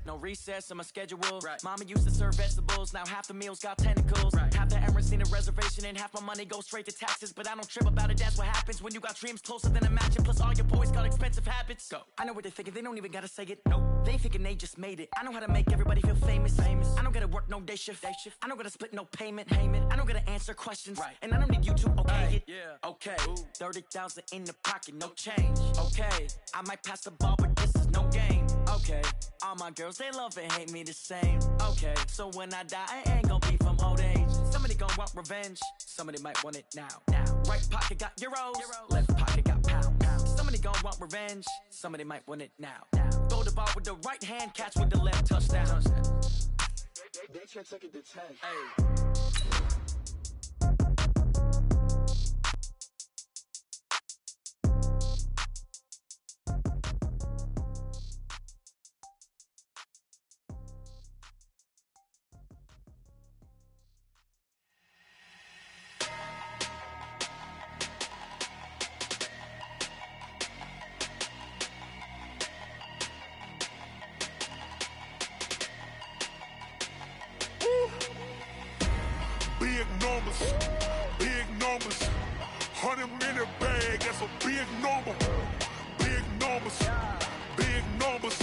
No recess in my schedule. Mama used to serve vegetables, now half the meals got tentacles. Half the Emirates need a reservation and half my money goes straight to taxes. But I don't trip about it, that's what happens when you got dreams closer than a mansion. Plus all your boys got expensive habits. Go. I know what they're thinking, they don't even gotta say it. Nope. They thinking they just made it. I know how to make everybody feel famous. I don't gotta work no day shift. I don't gotta split no payment. I don't gotta answer questions. And I don't need you to okay it. Okay. 30,000 in the pocket, no change. Okay. I might pass the ball, but this is no game. Okay. All my girls, they love and hate me the same. Okay. So when I die, I ain't gonna be from old age. Somebody gon' want revenge. Somebody might want it now. Right pocket got euros. Left pocket got pounds. Somebody gon' want revenge. Somebody might want it now. Throw the ball with the right hand, catch with the left, touchdown. They can't take it to 10. Hey. Big numbers, 100-minute bag, that's a big number. Big numbers,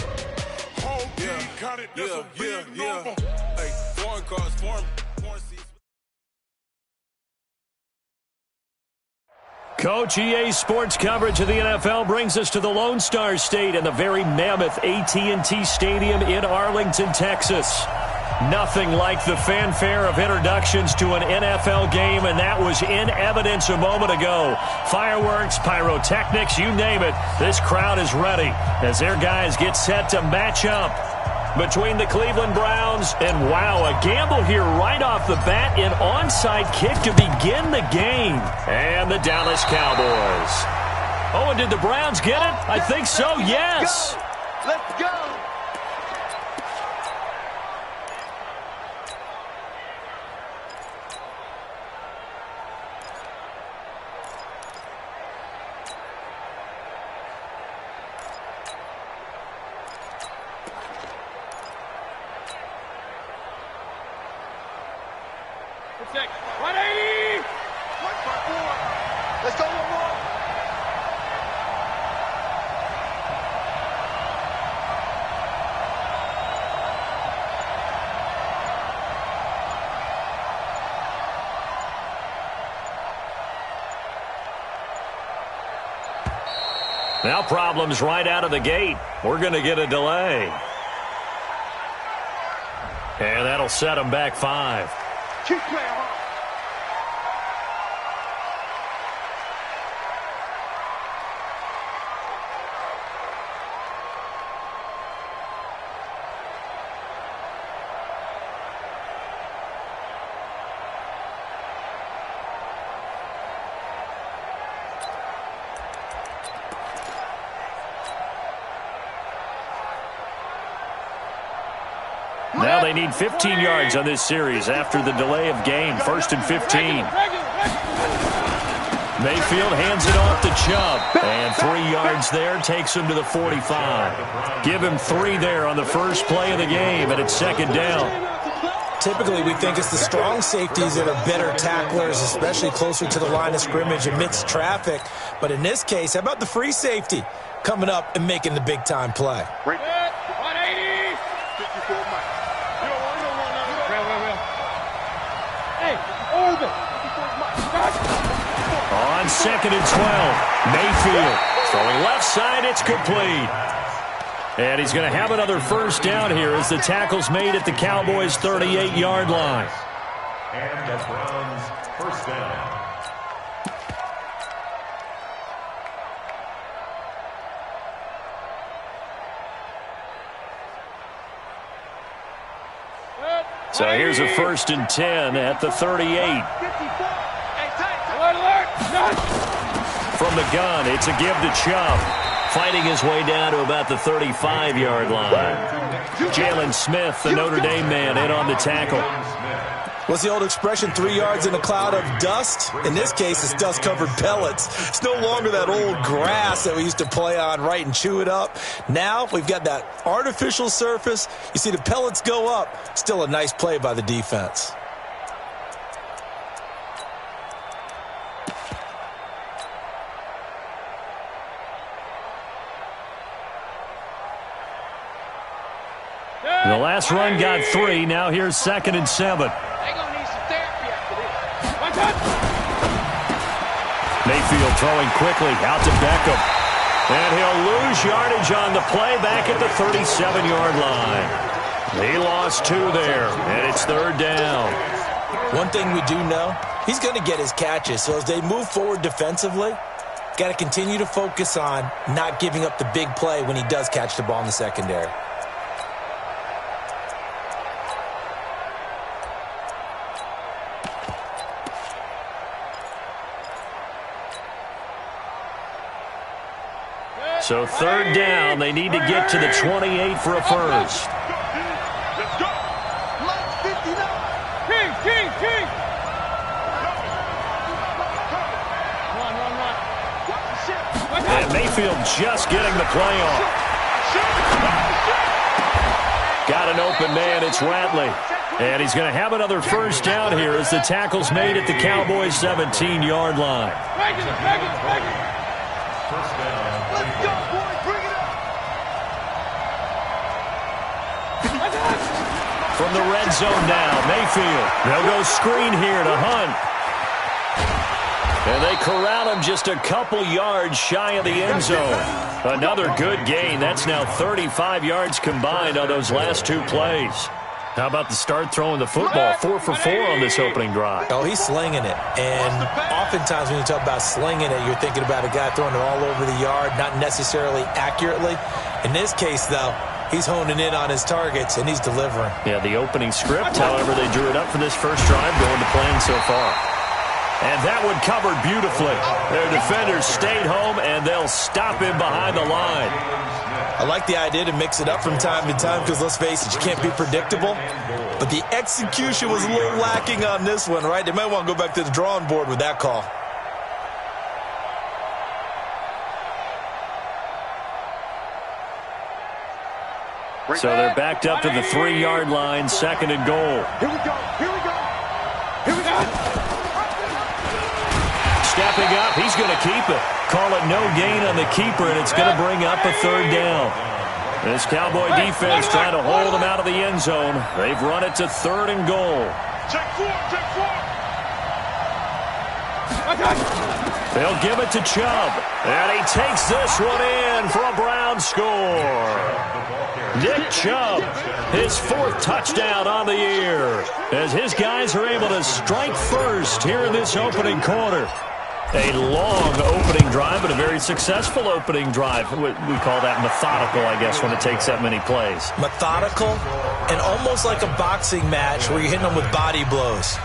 whole team counted, that's a big number. Hey, foreign cars, foreign seats. Coach, EA Sports coverage of the NFL brings us to the Lone Star State and the very mammoth AT&T Stadium in Arlington, Texas. Nothing like the fanfare of introductions to an NFL game, and that was in evidence a moment ago. Fireworks, pyrotechnics, you name it. This crowd is ready as their guys get set to match up between the Cleveland Browns and, wow, a gamble here right off the bat, an onside kick to begin the game. And the Dallas Cowboys. Oh, and did the Browns get it? I think so, yes. Let's go. Check. 180! 1.4. Let's go, one more. Now problems right out of the gate. We're going to get a delay. And that'll set them back 5. Keep playing hard. Now they need 15 yards on this series after the delay of game. 1st and 15. Mayfield hands it off to Chubb. And 3 yards there takes him to the 45. Give him 3 there on the first play of the game, and it's 2nd down. Typically, we think it's the strong safeties that are better tacklers, especially closer to the line of scrimmage amidst traffic. But in this case, how about the free safety coming up and making the big-time play? 180! 54 miles. On 2nd and 12, Mayfield throwing left side, it's complete. And he's going to have another first down here as the tackle's made at the Cowboys' 38-yard line. And that's Browns' first down. So here's a 1st and 10 at the 38. From the gun, it's a give to Chubb. Fighting his way down to about the 35-yard line. Jalen Smith, the Notre Dame man, in on the tackle. What's the old expression, 3 yards in a cloud of dust? In this case, it's dust-covered pellets. It's no longer that old grass that we used to play on, right, and chew it up. Now we've got that artificial surface. You see the pellets go up. Still a nice play by the defense. The last run got 3. Now here's 2nd and 7. They're going to need some therapy after this. One touch. Mayfield throwing quickly out to Beckham. And he'll lose yardage on the play back at the 37-yard line. He lost 2 there, and it's 3rd down. One thing we do know, he's going to get his catches. So as they move forward defensively, got to continue to focus on not giving up the big play when he does catch the ball in the secondary. So 3rd down, they need to get to the 28 for a first. Let's go. Line 59. King. Run. And Mayfield just getting the play off. Got an open man, it's Ratley. And he's going to have another first down here as the tackle's made at the Cowboys' 17-yard line. First down. Let's go, boys. Bring it up. From the red zone now, Mayfield. They'll go screen here to Hunt. And they corral him just a couple yards shy of the end zone. Another good gain. That's now 35 yards combined on those last 2 plays. How about the start throwing the football? 4 for 4 on this opening drive. Oh, he's slinging it. And oftentimes when you talk about slinging it, you're thinking about a guy throwing it all over the yard, not necessarily accurately. In this case, though, he's honing in on his targets, and he's delivering. Yeah, the opening script, however, they drew it up for this first drive, going to plan so far. And that one covered beautifully. Their defenders stayed home, and they'll stop him behind the line. I like the idea to mix it up from time to time because, let's face it, you can't be predictable. But the execution was a little lacking on this one, right? They might want to go back to the drawing board with that call. So they're backed up to the 3-yard line, 2nd and goal. Here we go. Stepping up, he's going to keep it. Call it no gain on the keeper, and it's going to bring up a 3rd down. This Cowboy defense trying to hold him out of the end zone. They've run it to 3rd and goal. Check 4. They'll give it to Chubb, and he takes this one in for a Brown score. Nick Chubb, his 4th touchdown on the year, as his guys are able to strike first here in this opening quarter. A long opening drive, but a very successful opening drive. We call that methodical, I guess, when it takes that many plays. Methodical and almost like a boxing match where you're hitting them with body blows.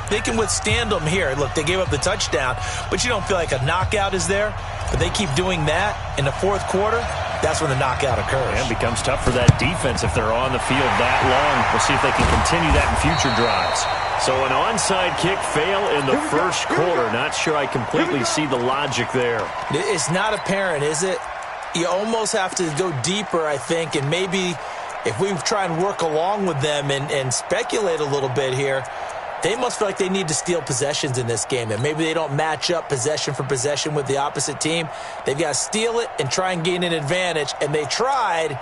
They can withstand them here. Look, they gave up the touchdown, but you don't feel like a knockout is there. But they keep doing that in the 4th quarter. That's when the knockout occurs. And it becomes tough for that defense if they're on the field that long. We'll see if they can continue that in future drives. So an onside kick fail in the first quarter. Not sure I completely see the logic there. It's not apparent, is it? You almost have to go deeper, I think, and maybe if we try and work along with them and speculate a little bit here, they must feel like they need to steal possessions in this game, and maybe they don't match up possession for possession with the opposite team. They've got to steal it and try and gain an advantage, and they tried.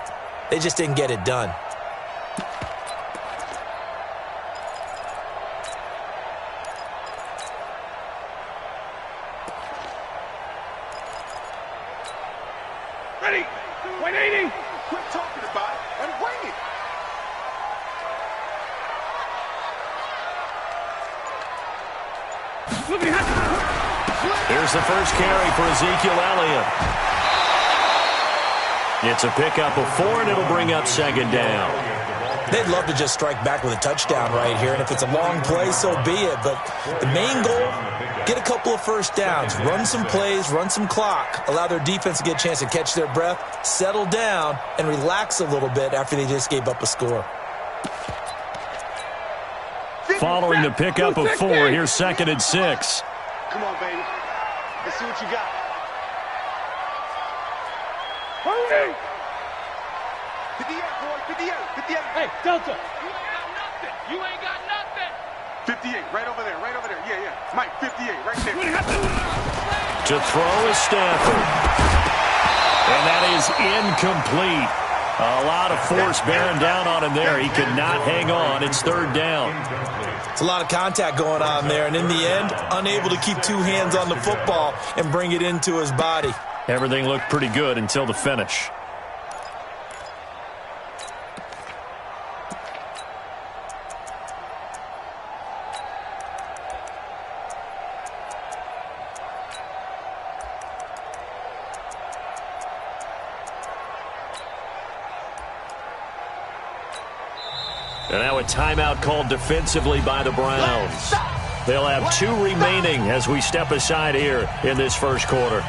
They just didn't get it done. Ready. 180. Quit talking about it and wing it. Here's the first carry for Ezekiel Elliott. It's a pickup of 4, and it'll bring up 2nd down. They'd love to just strike back with a touchdown right here, and if it's a long play, so be it. But the main goal, get a couple of first downs, run some plays, run some clock, allow their defense to get a chance to catch their breath, settle down, and relax a little bit after they just gave up a score. 50. following the pickup of 4. Here's 2nd and 6. Come on, baby. Let's see what you got. Hurry! 58, boy. 58. 58. Hey, Delta. You ain't got nothing. You ain't got nothing. 58, right over there. Right over there. Yeah. Mike, 58, right there. To throw is Stafford. And that is incomplete. A lot of force bearing down on him there. He could not hang on. It's 3rd down. It's a lot of contact going on there, and in the end, unable to keep 2 hands on the football and bring it into his body. Everything looked pretty good until the finish. And now a timeout called defensively by the Browns. They'll have 2 remaining as we step aside here in this first quarter.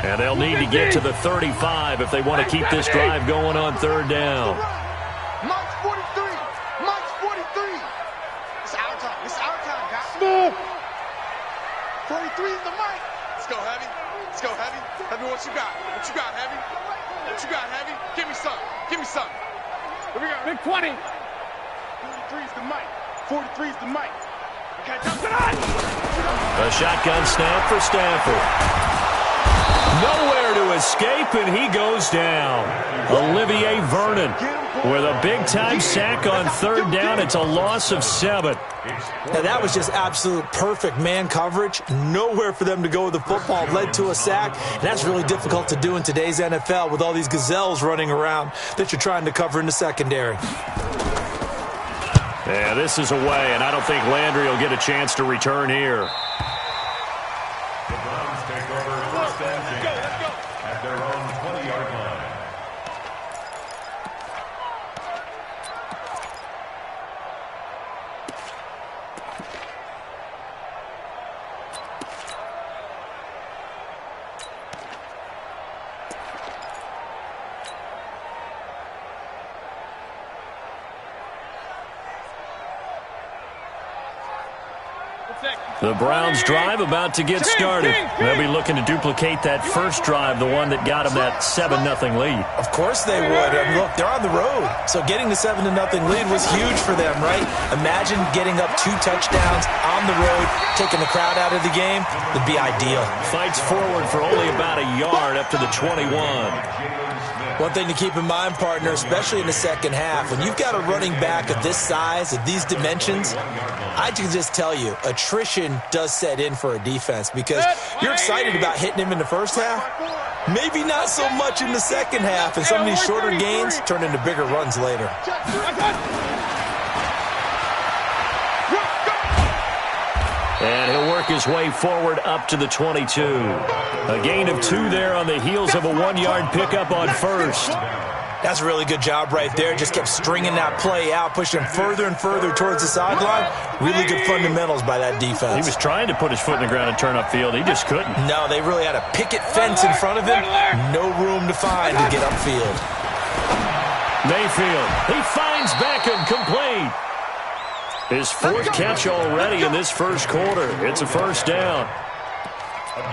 And they'll need to get to the 35 if they want to keep this drive going on 3rd down. Mike's 43. Mike's 43. It's our time. It's our time, guys. Move. 43 is the Mike. Let's go, Heavy. Let's go, Heavy. Heavy, what you got? What you got, Heavy? What you got, Heavy? Give me some. Give me some. Here we go. Big 20. 43 is the Mike. 43 is the Mike. Okay, jump it on. A shotgun snap for Stafford. Nowhere to escape, and he goes down. Olivier Vernon with a big-time sack on 3rd down. It's a loss of 7. Now, that was just absolute perfect man coverage. Nowhere for them to go with the football. Led to a sack, and that's really difficult to do in today's NFL with all these gazelles running around that you're trying to cover in the secondary. Yeah, this is away, and I don't think Landry will get a chance to return here. The Browns take over 1st and 10 at their own 20-yard line. The Browns drive about to get started. They'll be looking to duplicate that first drive, the one that got them that 7-0 lead. Of course they would. Look, they're on the road. So getting the 7-0 lead was huge for them, right? Imagine getting up 2 touchdowns on the road, taking the crowd out of the game. Would be ideal. Fights forward for only about a yard up to the 21. One thing to keep in mind, partner, especially in the second half, when you've got a running back of this size, of these dimensions, I can just tell you, attrition does set in for a defense because you're excited about hitting him in the first half. Maybe not so much in the second half, and some of these shorter gains turn into bigger runs later. And he'll work his way forward up to the 22. A gain of 2 there on the heels of a 1-yard pickup on first. That's a really good job right there. Just kept stringing that play out, pushing him further and further towards the sideline. Really good fundamentals by that defense. He was trying to put his foot in the ground and turn upfield. He just couldn't. No, they really had a picket fence in front of him. No room to find to get upfield. Mayfield, he finds Beckham, complete. His 4th catch already in this first quarter. It's a 1st down.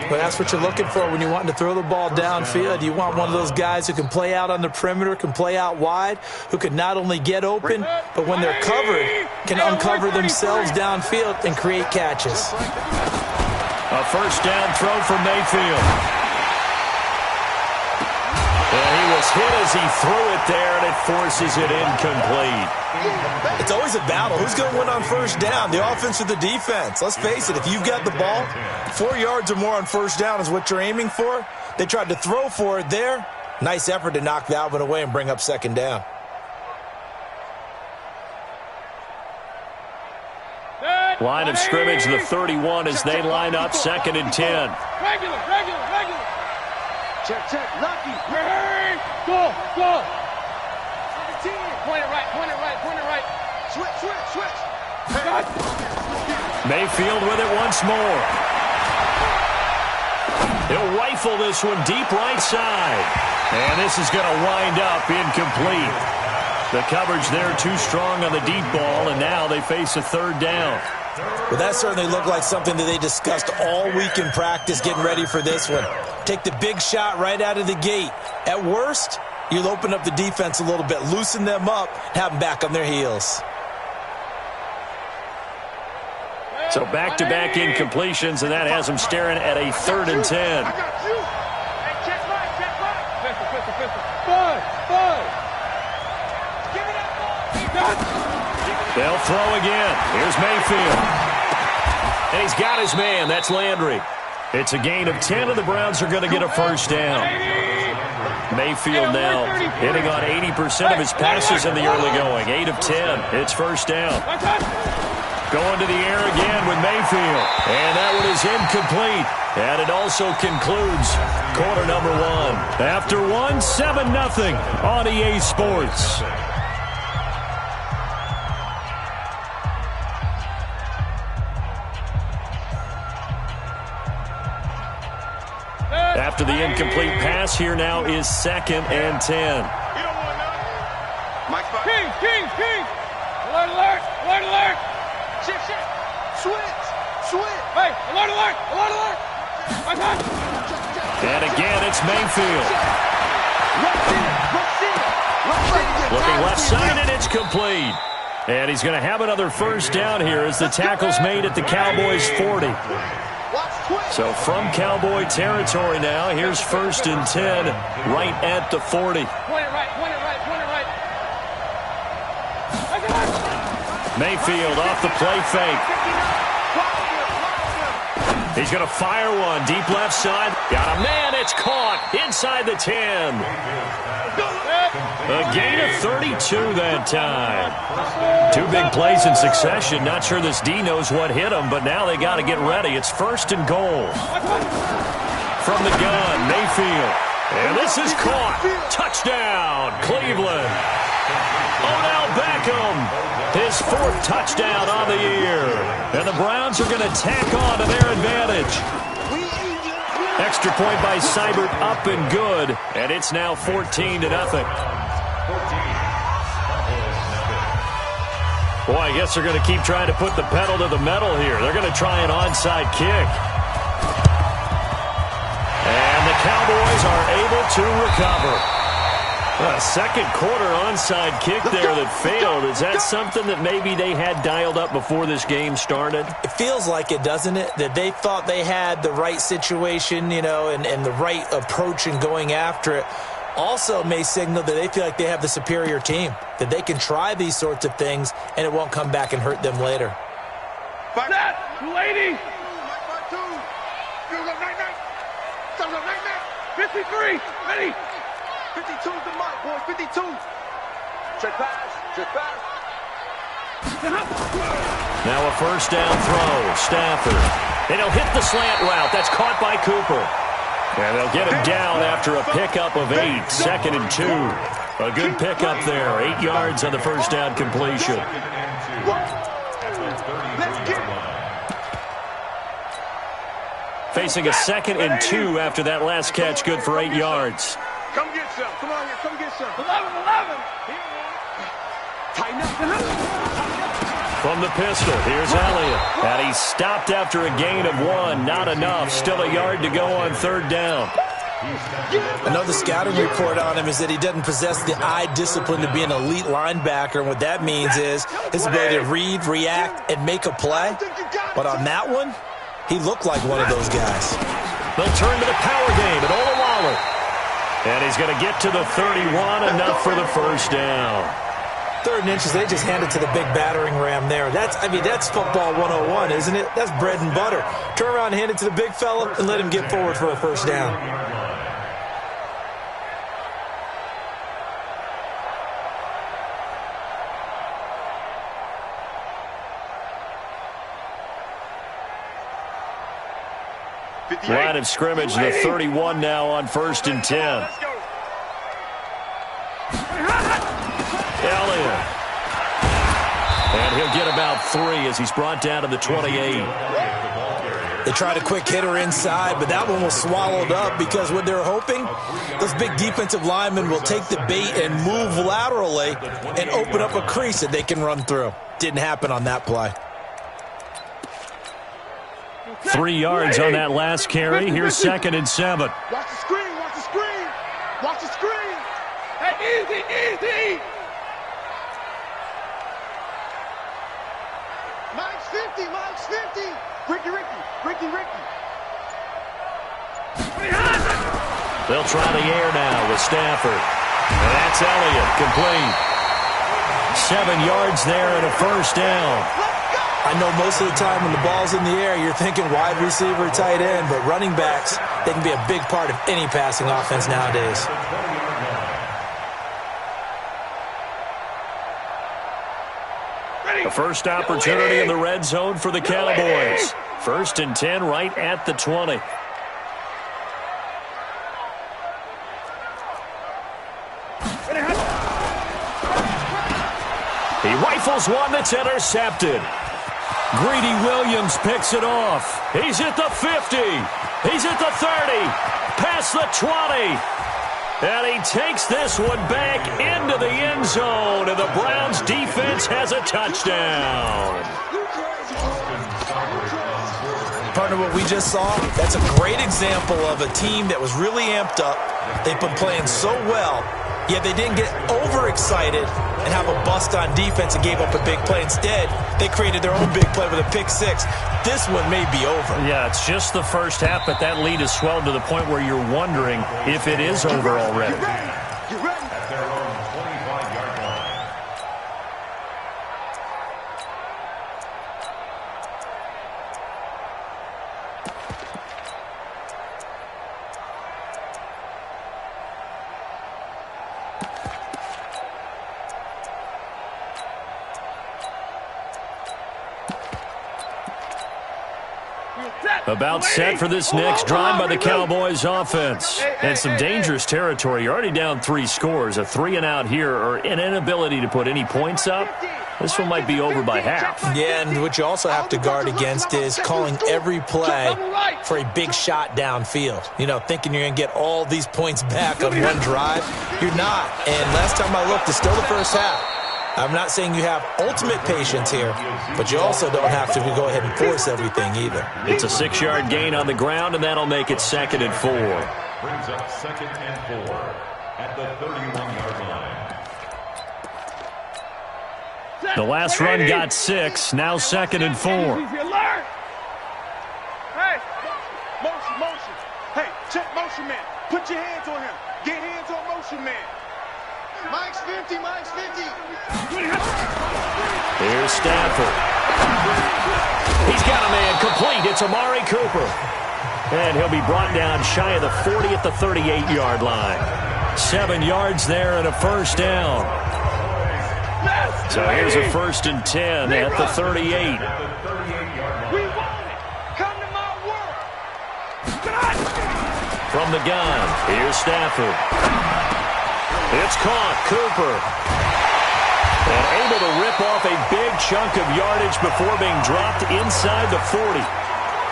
Well, that's what you're looking for when you're wanting to throw the ball downfield. You want one of those guys who can play out on the perimeter, can play out wide, who can not only get open, but when they're covered, can uncover themselves downfield and create catches. A 1st down throw for Mayfield. And he was hit as he threw it there, and it forces it incomplete. It's always a battle. Who's going to win on 1st down, the offense or the defense? Let's face it, if you've got the ball, 4 yards or more on 1st down is what you're aiming for. They tried to throw for it there. Nice effort to knock that one away and bring up 2nd down. Line of scrimmage, the 31 as they line up 2nd and 10. Regular. Check, check. Lucky. Hey! Go, go. 17. Point it right, point it right, point it right. Switch, switch, switch. Hey. Mayfield with it once more. He'll rifle this one deep right side. And this is going to wind up incomplete. The coverage there too strong on the deep ball, and now they face a third down. Well, that certainly looked like something that they discussed all week in practice getting ready for this one. Take the big shot right out of the gate. At worst, you'll open up the defense a little bit, loosen them up, have them back on their heels. So back-to-back incompletions, and that has them staring at a 3rd and 10. I got you. Hey, check right, check right. Pistol, pistol, pistol. Five, five. Give me that ball. They'll throw again. Here's Mayfield. And he's got his man. That's Landry. It's a gain of 10, and the Browns are going to get a first down. Mayfield now hitting on 80% of his passes in the early going. 8 of 10. It's first down. Going to the air again with Mayfield. And that one is incomplete. And it also concludes quarter number 1. After 1, 7-0 on EA Sports. After the incomplete pass, here now is 2nd and 10. You don't want none. Mike, King, King, King. Alert, alert, alert, alert. Shift, shift. Switch, switch. Hey, alert, alert, alert, alert. Mike, and again, it's Mayfield. Looking left side, and it's complete. And he's going to have another first down here as the tackle's made at the Cowboys' 40. So from Cowboy territory now, here's 1st and 10 right at the 40. Point it right, point it right, point it right. Mayfield off the play fake. He's going to fire one deep left side. Got a man, it's caught inside the 10. A gain of 32 that time. 2 big plays in succession. Not sure this D knows what hit him, but now they got to get ready. It's 1st and goal. From the gun, Mayfield. And this is caught. Touchdown, Cleveland. Odell Beckham. His 4th touchdown on the year. And the Browns are going to tack on to their advantage. Extra point by Seibert, up and good. And it's now 14-0. Boy, I guess they're going to keep trying to put the pedal to the metal here. They're going to try an onside kick. And the Cowboys are able to recover. A second quarter onside kick there that failed. Is that something that maybe they had dialed up before this game started? It feels like it, doesn't it? That they thought they had the right situation, you know, and the right approach in going after it. Also may signal that they feel like they have the superior team, that they can try these sorts of things and it won't come back and hurt them later. That lady. 53, ready. 52's the mark, boys, 52. Check pass, check pass. Now a first down throw, Stafford. And he'll hit the slant route. That's caught by Cooper. And they'll get him down after a pickup of 8, 2nd and 2. A good pickup there, 8 yards on the first down completion. Facing a 2nd and 2 after that last catch, good for 8 yards. Come get some. Come on here. Come get some. 11. Tighten up. From the pistol, here's Elliott. And he's stopped after a gain of 1. Not enough. Still a yard to go on 3rd down. Another scouting report on him is that he doesn't possess the eye discipline to be an elite linebacker. And what that means is his ability to read, react, and make a play. But on that one, he looked like one of those guys. They'll turn to the power game at Olawale. And he's going to get to the 31, enough for the first down. 3rd and inches, they just handed to the big battering ram there. That's football 101, isn't it? That's bread and butter. Turn around and hand it to the big fella and let him get forward for a first down. Line of scrimmage, the 31 now on 1st and 10. Elliott. And he'll get about 3 as he's brought down to the 28. They tried a quick hitter inside, but that one was swallowed up because what they're hoping, those big defensive linemen will take the bait and move laterally and open up a crease that they can run through. Didn't happen on that play. 3 yards on that last carry. Here's 2nd and 7. Watch the screen, watch the screen. Watch the screen. Hey, easy. Mike's 50. Ricky. They'll try the air now with Stafford. And that's Elliott, complete. 7 yards there and a 1st down. I know most of the time when the ball's in the air, you're thinking wide receiver, tight end, but running backs, they can be a big part of any passing offense nowadays. A first opportunity in the red zone for the Cowboys. 1st and 10 right at the 20. He rifles one that's intercepted. Greedy Williams picks it off. He's at the 50. He's at the 30. Past the 20. And he takes this one back into the end zone. And the Browns defense has a touchdown. Partner, what we just saw, that's a great example of a team that was really amped up. They've been playing so well, yet they didn't get overexcited and have a bust on defense and gave up a big play. Instead, they created their own big play with a pick 6. This one may be over. Yeah, it's just the first half, but that lead has swelled to the point where you're wondering if it is over already. At their own 25-yard line. About set for this next drive by the Cowboys offense. And some dangerous territory. You're already down 3 scores. A 3 and out here, or an inability to put any points up. This one might be over by half. Yeah, and what you also have to guard against is calling every play for a big shot downfield. You know, thinking you're going to get all these points back on one drive. You're not. And last time I looked, it's still the first half. I'm not saying you have ultimate patience here, but you also don't have to go ahead and force everything either. It's a 6-yard gain on the ground, and that'll make it 2nd and 4. Brings up 2nd and 4 at the 31-yard line. The last run got 6, now 2nd and 4. Hey, motion. Hey, check motion man. Put your hands on him. Get hands on motion man. Mike's 50. Here's Stafford. He's got a man complete. It's Amari Cooper. And he'll be brought down shy of the 40 at the 38-yard line. 7 yards there and a 1st down. So here's a 1st and 10 at the 38. We want it. Come to my world. From the gun, here's Stafford. It's caught. Cooper. And able to rip off a big chunk of yardage before being dropped inside the 40.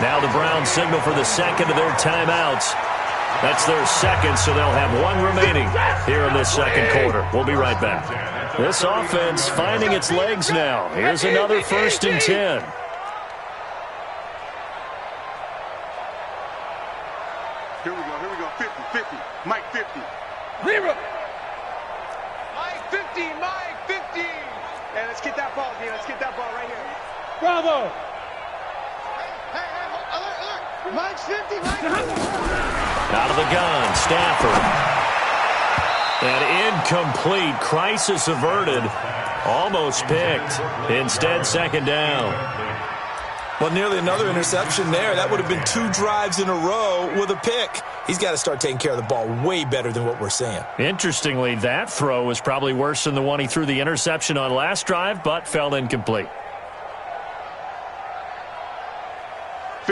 Now the Browns signal for the second of their timeouts. That's their second, so they'll have 1 remaining here in this second quarter. We'll be right back. This offense finding its legs now. Here's another 1st and 10. Here we go. 50. Mike 50. Zero. Mike 50. Hey, let's get that ball, D. Let's get that ball right here. Bravo. Hey, alert. Mike's 50. Out of the gun, Stafford. And incomplete. Crisis averted. Almost picked. Instead, 2nd down. Well, nearly another interception there. That would have been 2 drives in a row with a pick. He's got to start taking care of the ball way better than what we're seeing. Interestingly, that throw was probably worse than the one he threw the interception on last drive, but fell incomplete.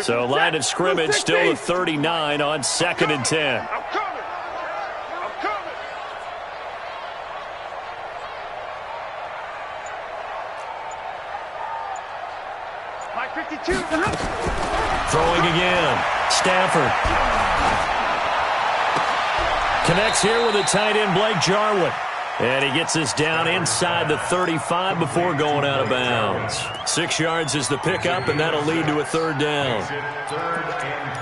So line of scrimmage still at 39 on 2nd and 10. I'm coming. I'm coming. Mike 52. Throwing again. Stafford. Connects here with a tight end, Blake Jarwin. And he gets us down inside the 35 before going out of bounds. 6 yards is the pickup, and that'll lead to a 3rd down. 3rd and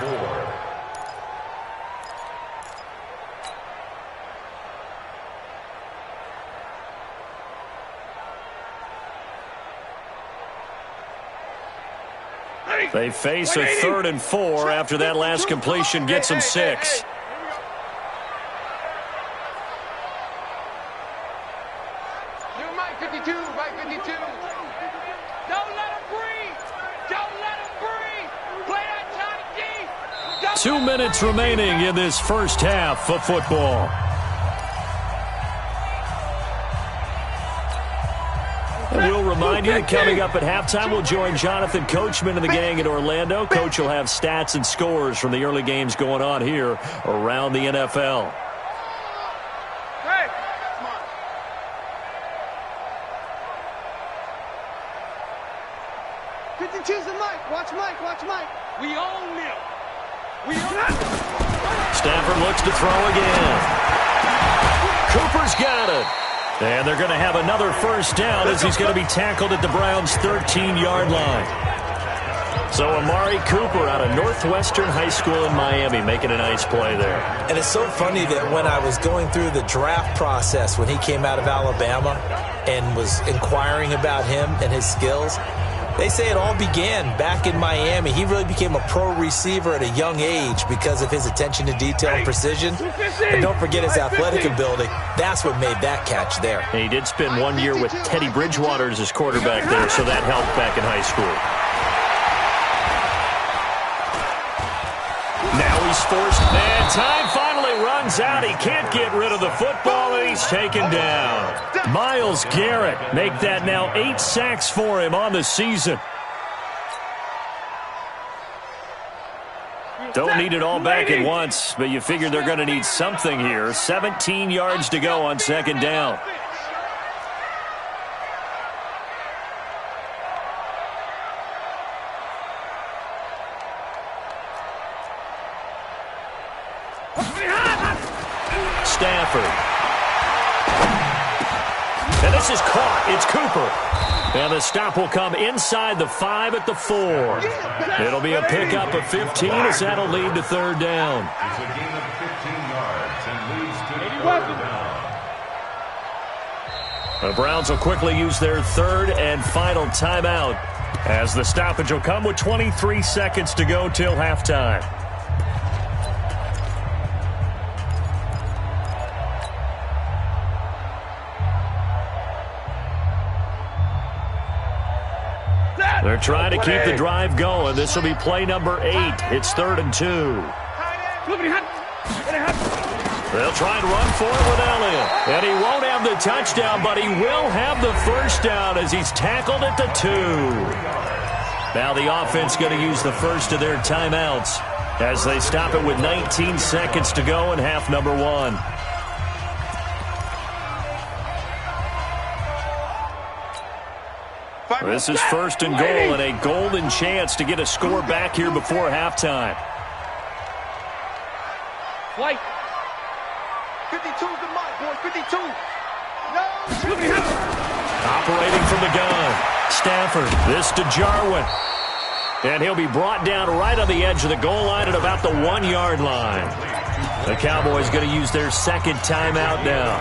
4. They face a 3rd and 4 after that last completion gets them 6. Mike 52. Mike 52. Don't let him breathe. Don't let him breathe. Play that tight D. 2 minutes remaining in this first half of football. And we'll remind you that coming up at halftime, we'll join Jonathan Coachman and the gang in Orlando. Coach will have stats and scores from the early games going on here around the NFL. Hey. 52's the Mike. Watch Mike. Watch Mike. We own them. We own them. Stafford looks to throw again. Cooper's got it. And they're going to have another first down as he's going to be tackled at the Browns' 13-yard line. So Amari Cooper out of Northwestern High School in Miami making a nice play there. And it's so funny that when I was going through the draft process when he came out of Alabama and was inquiring about him and his skills, they say it all began back in Miami. He really became a pro receiver at a young age because of his attention to detail and precision. And don't forget his athletic ability. That's what made that catch there. And he did spend 1 year with Teddy Bridgewater as his quarterback there, so that helped back in high school. Now he's forced, and time finally runs out. He can't get rid of the football, and he's taken down. Myles Garrett make that now 8 sacks for him on the season. Don't need it all back at once, but you figure they're going to need something here. 17 yards to go on 2nd down. Stafford. And this is caught. It's Cooper. And the stop will come inside the 5 at the 4. It'll be a pickup of 15 as that'll lead to 3rd down. It's a gain of 15 yards and leads to 3rd down. The Browns will quickly use their 3rd and final timeout as the stoppage will come with 23 seconds to go till halftime. They're trying to keep the drive going. This will be play number 8. It's 3rd and 2. They'll try and run for it with Elliott. And he won't have the touchdown, but he will have the first down as he's tackled at the 2. Now the offense going to use the first of their timeouts as they stop it with 19 seconds to go in half number 1. This is 1st and goal and a golden chance to get a score back here before halftime. Flight. 52's the Mike, boy. 52. No. Operating from the gun. Stafford. This to Jarwin. And he'll be brought down right on the edge of the goal line at about the 1-yard line. The Cowboys going to use their 2nd timeout now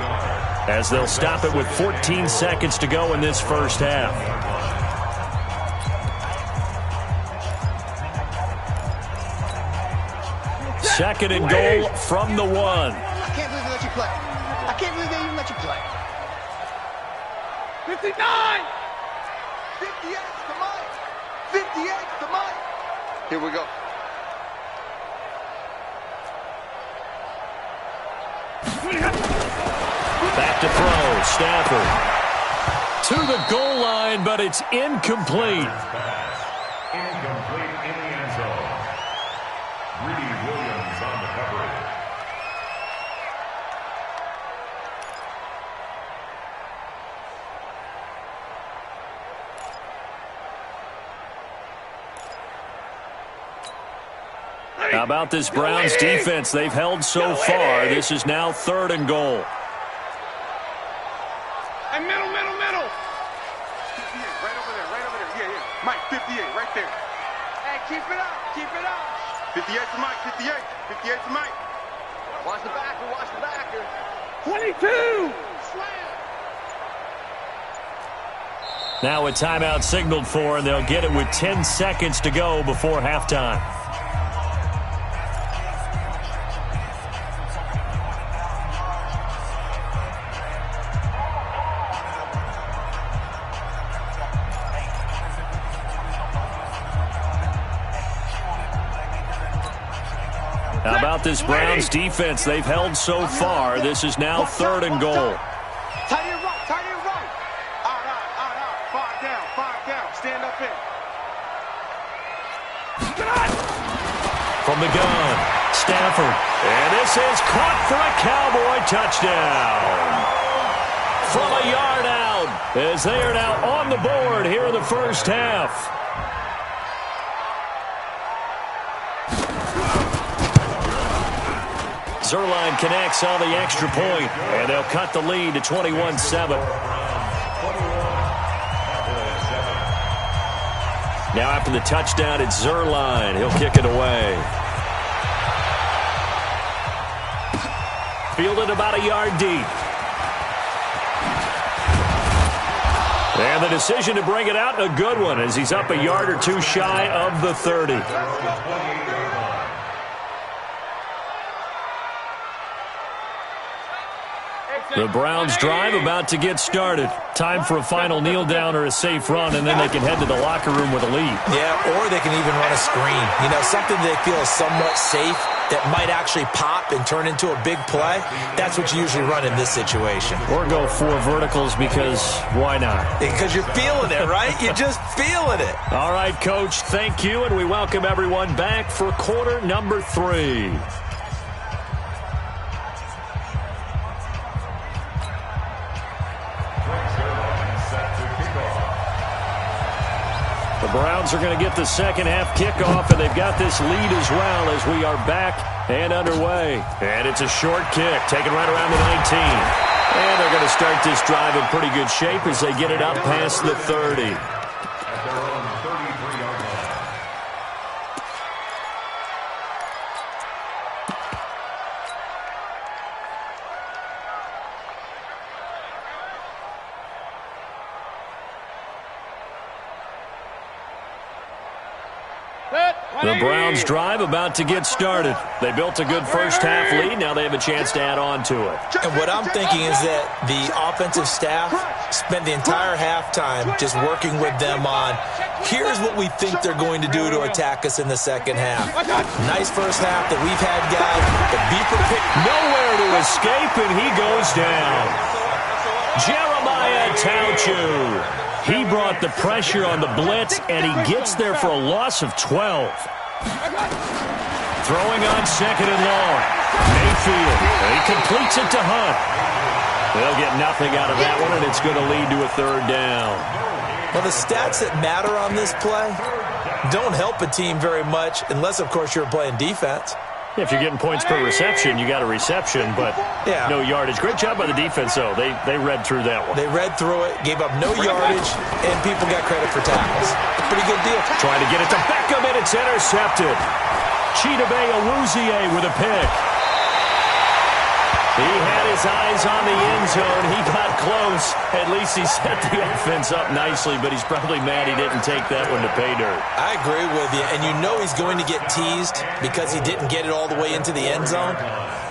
as they'll stop it with 14 seconds to go in this first half. 2nd and goal from the 1. I can't believe they let you play. I can't believe they even let you play. 59! 58's the Mike. 58's the Mike. Here we go. Back to throw. Stafford. To the goal line, but it's incomplete. Incomplete in the end zone. coverage. How about this Browns defense? They've held so far. This is now 3rd and goal. Hey, middle. 58, right over there. Yeah. Mike, 58, right there. Hey, keep it up. 58 to Mike, 58 to Mike. Watch the backer. 22! Slam! Now a timeout signaled for, and they'll get it with 10 seconds to go before halftime. How about this Browns defense? They've held so far. This is now 3rd and goal. Tight end right. Out. 5 down. Stand up in. From the gun, Stafford. And this is caught for a Cowboy touchdown. From a yard out, as they are now on the board here in the first half. Zerline connects on the extra point, and they'll cut the lead to 21-7. Now after the touchdown, it's Zerline. He'll kick it away. Fielded about a yard deep. And the decision to bring it out, a good one, as he's up a yard or two shy of the 30. The Browns drive about to get started. Time for a final kneel down or a safe run, and then they can head to the locker room with a lead. Yeah, or they can even run a screen. You know, something they feel is somewhat safe that might actually pop and turn into a big play. That's what you usually run in this situation. Or go 4 verticals, because why not? Because you're feeling it, right? You're just feeling it. All right, Coach, thank you, and we welcome everyone back for quarter number 3. The Browns are going to get the second half kickoff, and they've got this lead as well as we are back and underway. And it's a short kick, taken right around the 19. And they're going to start this drive in pretty good shape as they get it up past the 30. At their own 33-yard line. The Browns drive about to get started. They built a good first half lead. Now they have a chance to add on to it. And what I'm thinking is that the offensive staff spent the entire halftime just working with them on, here's what we think they're going to do to attack us in the second half. Nice first half that we've had, guys, but be prepared. Nowhere to escape, and he goes down. Jeremiah Tauchu. He brought the pressure on the blitz, and he gets there for a loss of 12. Throwing on 2nd and long. Mayfield. He completes it to Hunt. They'll get nothing out of that one, and it's going to lead to a 3rd down. Well, the stats that matter on this play don't help a team very much unless, of course, you're playing defense. If you're getting points per reception, you got a reception, but no yardage. Great job by the defense, though. They read through that one. They read through it, gave up no yardage, and people got credit for tackles. Pretty good deal. Trying to get it to Beckham, and it's intercepted. Chidobe Awuzie with a pick. He had his eyes on the end zone. He got close. At least he set the offense up nicely, but he's probably mad he didn't take that one to pay dirt. I agree with you, and you know he's going to get teased because he didn't get it all the way into the end zone.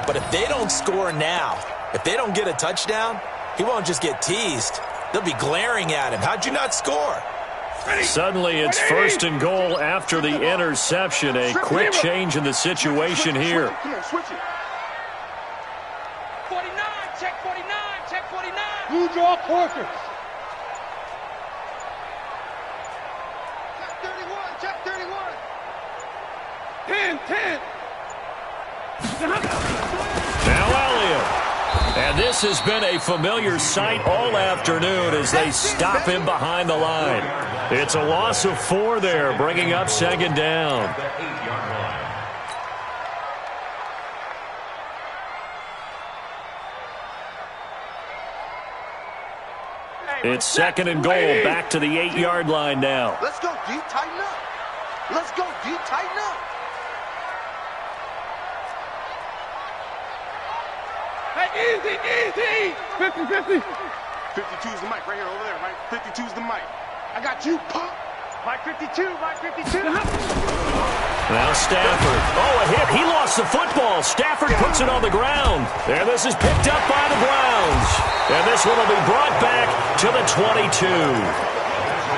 But if they don't score now, if they don't get a touchdown, he won't just get teased. They'll be glaring at him. How'd you not score? Suddenly it's 1st and goal after the interception. A quick change in the situation here. Switch it. 49, check 49, check 49. Blue draw Corkers. Check 31, check 31. 10. Now Elliott. And this has been a familiar sight all afternoon as they stop him behind the line. It's a loss of 4 there, bringing up second down. It's second and goal, back to the 8-yard line now. Let's go deep, tighten up. Let's go deep, tighten up. Hey, easy. 50-50. 52's the mic right here, over there, Mike. 52's the mic. I got you, pop. Mike 52, Mike 52. Now Stafford. Oh, a hit. He lost the football. Stafford puts it on the ground. And this is picked up by the Browns. And this one will be brought back to the 22.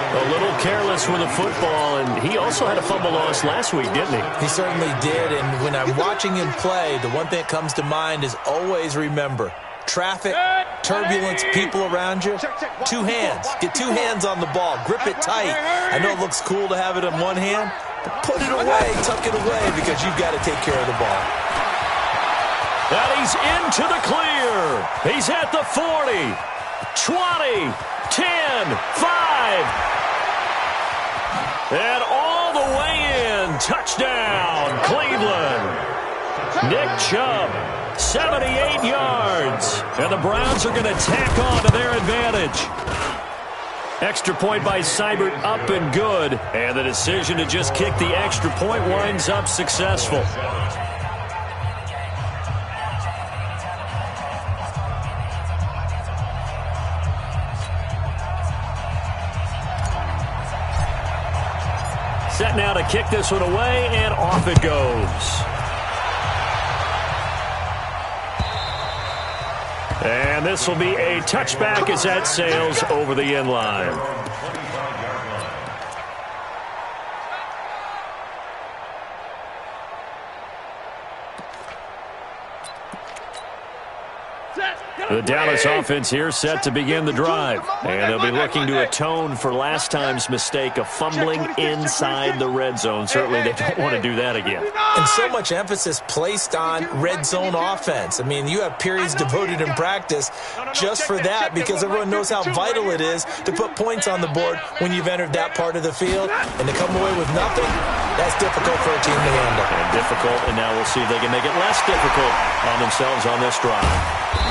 A little careless with the football, and he also had a fumble loss last week, didn't he? He certainly did, and when I'm watching him play, the one thing that comes to mind is always remember, traffic, turbulence, people around you, 2 hands. Get 2 hands on the ball. Grip it tight. I know it looks cool to have it in one hand, but put it away, tuck it away, because you've got to take care of the ball. And he's into the clear. He's at the 40, 20, 10, 5. And all the way in. Touchdown, Cleveland. Nick Chubb, 78 yards. And the Browns are going to tack on to their advantage. Extra point by Seibert, up and good. And the decision to just kick the extra point winds up successful. Set now to kick this one away, and off it goes. And this will be a touchback as that sails over the end line. The Dallas offense here set to begin the drive. And they'll be looking to atone for last time's mistake of fumbling inside the red zone. Certainly they don't want to do that again. And so much emphasis placed on red zone offense. I mean, you have periods devoted in practice just for that because everyone knows how vital it is to put points on the board when you've entered that part of the field. And to come away with nothing, that's difficult for a team to handle. And difficult, and now we'll see if they can make it less difficult on themselves on this drive.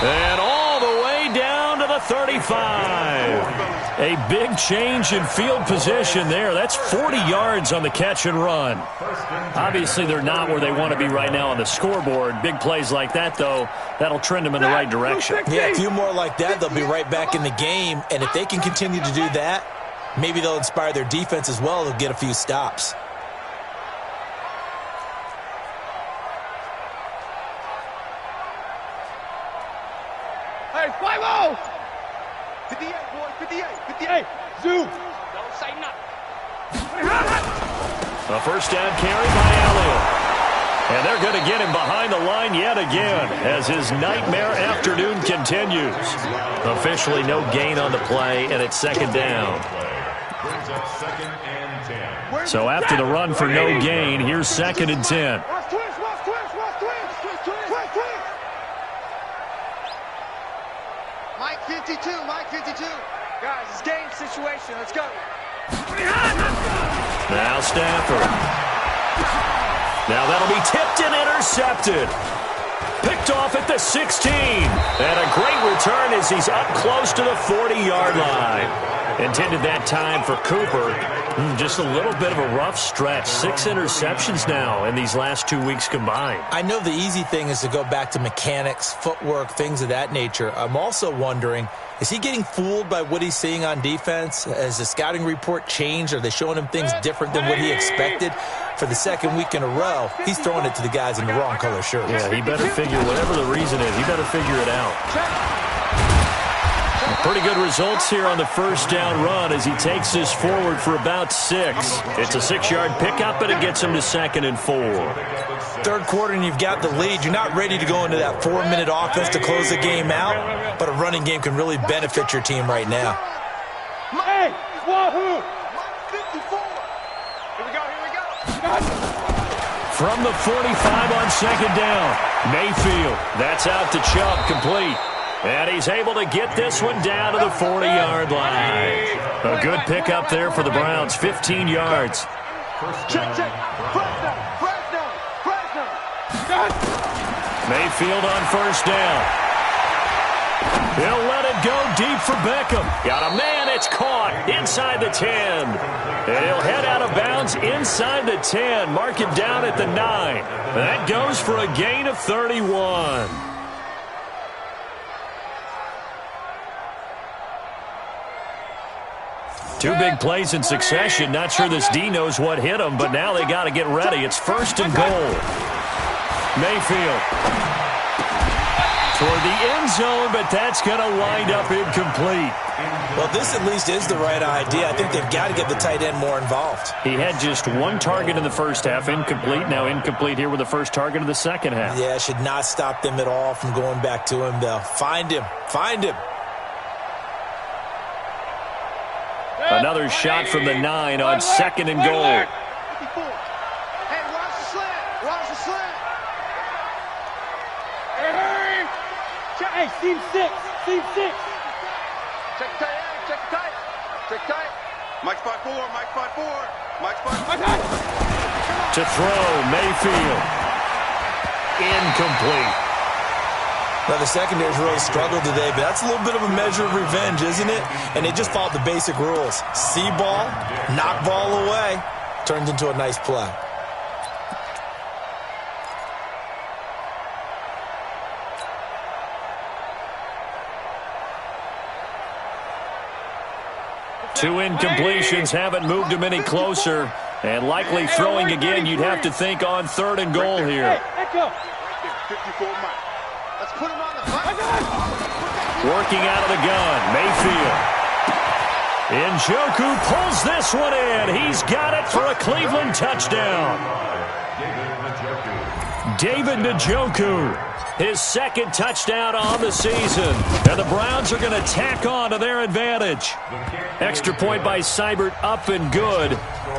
And all the way down to the 35. A big change in field position there. That's 40 yards on the catch and run. Obviously, they're not where they want to be right now on the scoreboard. Big plays like that, though, that'll trend them in the right direction. Yeah, a few more like that, they'll be right back in the game. And if they can continue to do that, maybe they'll inspire their defense as well. They'll get a few stops. Hey, 5-0! 58, boy, 58, 58. Zoo! Don't say nothing. A first down carry by Elliott. And they're going to get him behind the line yet again as his nightmare afternoon continues. Officially no gain on the play, and it's second down. So after the run for no gain, here's second and 10. Mike 52, Mike 52. Guys, it's game situation. Let's go. Now Stafford. Now that'll be tipped and intercepted. Picked off at the 16. And a great return as he's up close to the 40-yard line. Intended that time for Cooper. Just a little bit of a rough stretch. 6 interceptions now in these last 2 weeks combined. I know the easy thing is to go back to mechanics, footwork, things of that nature. I'm also wondering, is he getting fooled by what he's seeing on defense? Has the scouting report changed? Are they showing him things different than what he expected? For the second week in a row, he's throwing it to the guys in the wrong color shirts. Yeah, he better figure, whatever the reason is, he better figure it out. Pretty good results here on the first down run as he takes this forward for about 6. It's a 6-yard pickup, but it gets him to second and 4. Third quarter and you've got the lead. You're not ready to go into that 4-minute offense to close the game out, but a running game can really benefit your team right now. Hey, wahoo! 54. Here we go, here we go. from the 45 on second down. Mayfield, that's out to Chubb, complete. And he's able to get this one down to the 40-yard line. A good pickup there for the Browns, 15 yards. Check. Fresno. Mayfield on first down. He'll let it go deep for Beckham. Got a man, it's caught inside the 10. And he'll head out of bounds inside the 10. Mark it down at the 9. That goes for a gain of 31. Two big plays in succession. Not sure this D knows what hit him, but now they got to get ready. It's first and goal. Mayfield toward the end zone, but that's going to wind up incomplete. Well, this at least is the right idea. I think they've got to get the tight end more involved. He had just one target in the first half, incomplete. Now incomplete here with the first target of the second half. Yeah, it should not stop them at all from going back to him, though. Find him. Another shot from the 9 on second and goal. Hey, watch the slant. Hey. Hey, seam six. Check tight. Mike's 5'4", Mike's 5'4". To throw, Mayfield. Incomplete. Well, the secondary's really struggled today, but that's a little bit of a measure of revenge, isn't it? And they just followed the basic rules. See ball, knock ball away. Turns into a nice play. Two incompletions haven't moved him any closer. And likely throwing again, you'd have to think on third and goal here. Let's go. 54 Mike. Let's put him on the fight. Working out of the gun, Mayfield. Njoku pulls this one in. He's got it for a Cleveland touchdown. David Njoku, his second touchdown on the season. And the Browns are going to tack on to their advantage. Extra point by Seibert up and good.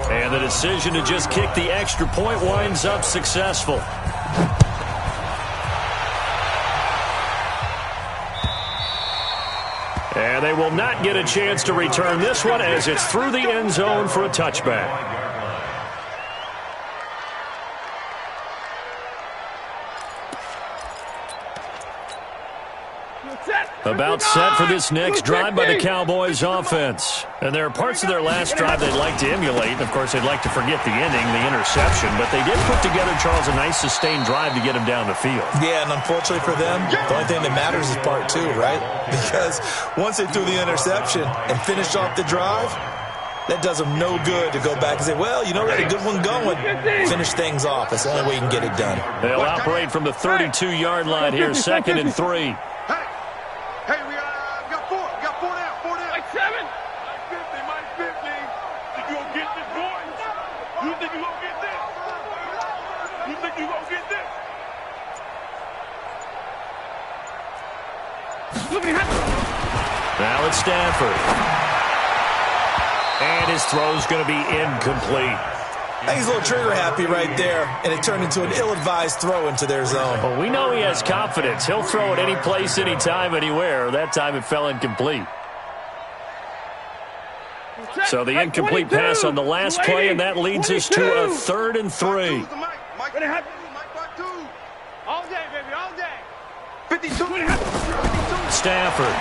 And the decision to just kick the extra point winds up successful. And they will not get a chance to return this one as it's through the end zone for a touchback. About set for this next drive by the Cowboys offense. And there are parts of their last drive they'd like to emulate. And of course, they'd like to forget the ending, the interception. But they did put together, Charles, a nice sustained drive to get him down the field. Yeah, and unfortunately for them, the only thing that matters is part two, right? Because once they threw the interception and finished off the drive, that does them no good to go back and say, well, you know, we had a good one going. Finish things off. That's the only way you can get it done. They'll operate from the 32-yard line here, 2nd and 3. Hey, we got four down. Like 7. Mike 50. Think you gonna get this, boys? You think you gonna get this? Now it's Stafford. And his throw's going to be incomplete. I think he's a little trigger happy right there, and it turned into an ill-advised throw into their zone. Well, we know he has confidence. He'll throw it any place, anytime, anywhere. That time it fell incomplete. So the incomplete pass on the last play, and that leads us to a 3rd and 3. Mike 5'2". All day, baby, all day. 52. Stafford.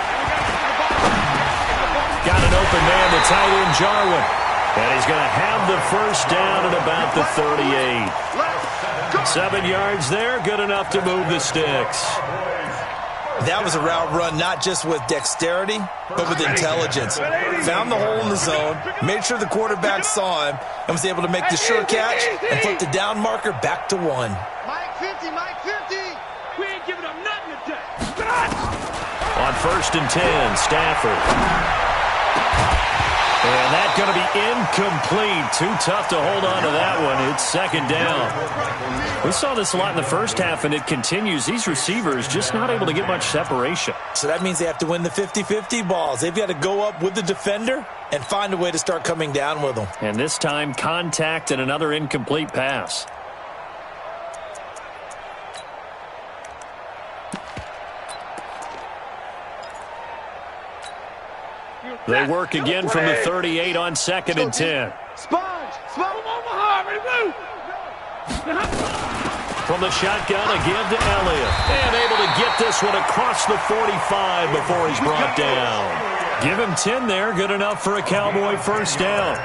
Got an open man to tight end Jarwin. And he's going to have the first down at about the 38. 7 yards there, good enough to move the sticks. That was a route run not just with dexterity, but with intelligence. Found the hole in the zone, made sure the quarterback saw him, and was able to make the sure catch and flip the down marker back to 1. Mike 50. We ain't giving up nothing today. On 1st and 10, Stafford. And that's going to be incomplete. Too tough to hold on to that one. It's 2nd down. We saw this a lot in the first half, and it continues. These receivers just not able to get much separation. So that means they have to win the 50-50 balls. They've got to go up with the defender and find a way to start coming down with them. And this time, contact and another incomplete pass. They work again from the 38 on 2nd and 10. Sponge! Omaha, ready to move! From the shotgun, a give to Elliott. And able to get this one across the 45 before he's brought down. Give him 10 there. Good enough for a Cowboy first down.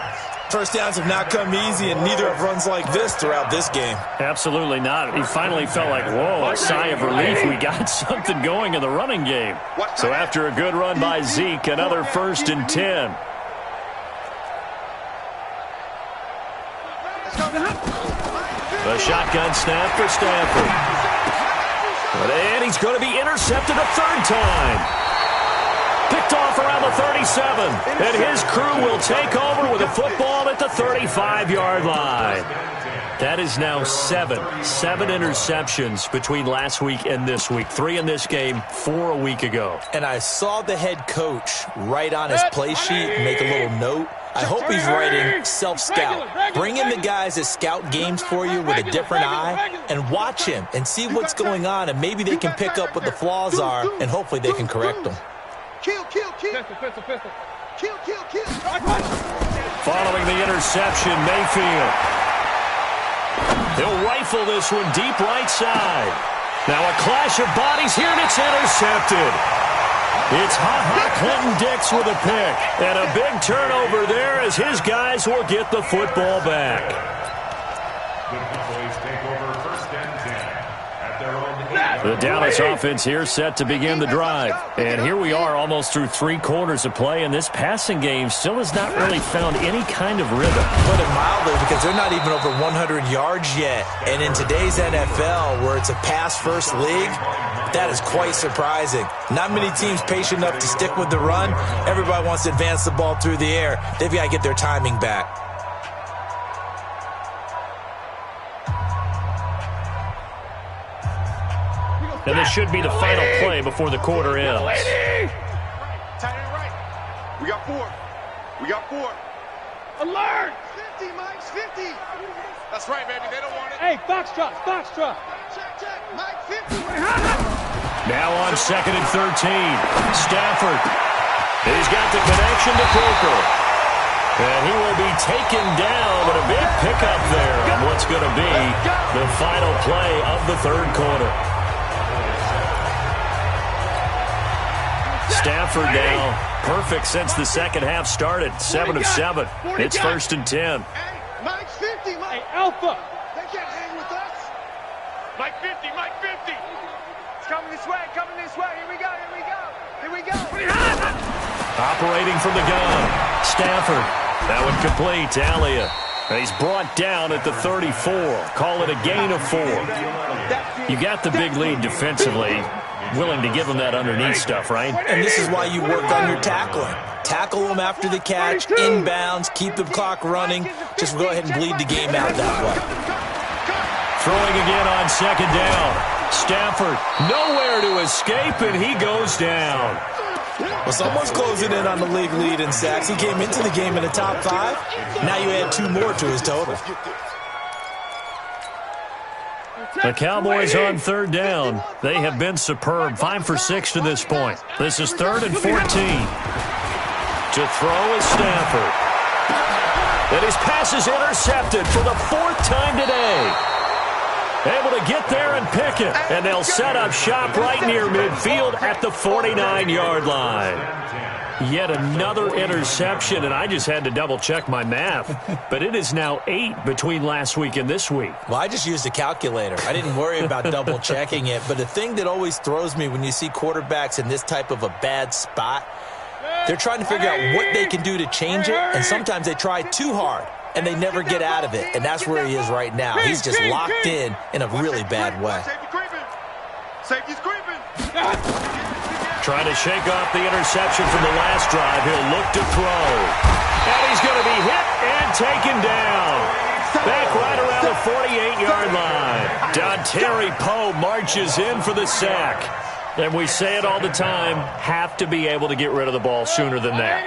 First downs have not come easy, and neither have runs like this throughout this game. Absolutely not. He finally felt like, whoa, a sigh of relief. We got something going in the running game. So after a good run by Zeke, another 1st and 10. The shotgun snap for Stafford. And he's going to be intercepted a 3rd time. Picked off around the 37. And his crew will take over with a football at the 35-yard line. That is now 7 interceptions between last week and this week. 3 in this game, 4 a week ago. And I saw the head coach write on his play sheet, make a little note. I hope he's writing self-scout. Bring in the guys that scout games for you with a different eye and watch him and see what's going on, and maybe they can pick up what the flaws are, and hopefully they can correct them. Kill. Pistol. Kill. Following the interception, Mayfield. He'll rifle this one deep right side. Now a clash of bodies here, and it's intercepted. It's Clinton-Dix with a pick. And a big turnover there as his guys will get the football back. The Cowboys take over 1st and 10 at their own 8-yard line. The Dallas offense here set to begin the drive. And here we are almost through 3 quarters of play, and this passing game still has not really found any kind of rhythm. Put it mildly, because they're not even over 100 yards yet. And in today's NFL, where it's a pass-first league, that is quite surprising. Not many teams patient enough to stick with the run. Everybody wants to advance the ball through the air. They've got to get their timing back. And this should be the final play before the quarter ends. Tight end right. We got 4. Alert! 50, Mike's 50. That's right, baby. They don't want it. Hey, Foxtrot. Check. Mike 50. Now on 2nd and 13. Stafford. He's got the connection to Cooper. And he will be taken down, but a big pickup there on what's going to be the final play of the 3rd quarter. Stafford now perfect since the 2nd half started. 7 of 7. It's 1st and 10. Hey, Mike's 50, Mike. Hey, Alpha. They can't hang with us. Mike 50. It's coming this way. Here we go. Operating from the gun. Stafford. That one complete to Elliott. And he's brought down at the 34. Call it a gain of 4. You got the big lead defensively. Willing to give him that underneath stuff, right? And this is why you work on your tackling. Tackle them after the catch, inbounds, keep the clock running. Just go ahead and bleed the game out that way. Throwing again on 2nd down. Stafford nowhere to escape, and he goes down. Well, someone's closing in on the league lead in sacks. He came into the game in the top 5. Now you add 2 more to his total. The Cowboys on 3rd down. They have been superb. 5 for 6 to this point. This is 3rd and 14. To throw is Stafford. And his pass is intercepted for the 4th time today. Able to get there and pick it. And they'll set up shop right near midfield at the 49-yard line. Yet another interception, and I just had to double-check my math. But it is now 8 between last week and this week. Well, I just used a calculator. I didn't worry about double-checking it. But the thing that always throws me when you see quarterbacks in this type of a bad spot, they're trying to figure out what they can do to change it, and sometimes they try too hard, and they never get out of it. And that's where he is right now. He's just locked in a really bad way. Safety's creeping. Trying to shake off the interception from the last drive. He'll look to throw. And he's going to be hit and taken down. Back right around the 48-yard line. Dontari Poe marches in for the sack. And we say it all the time, have to be able to get rid of the ball sooner than that.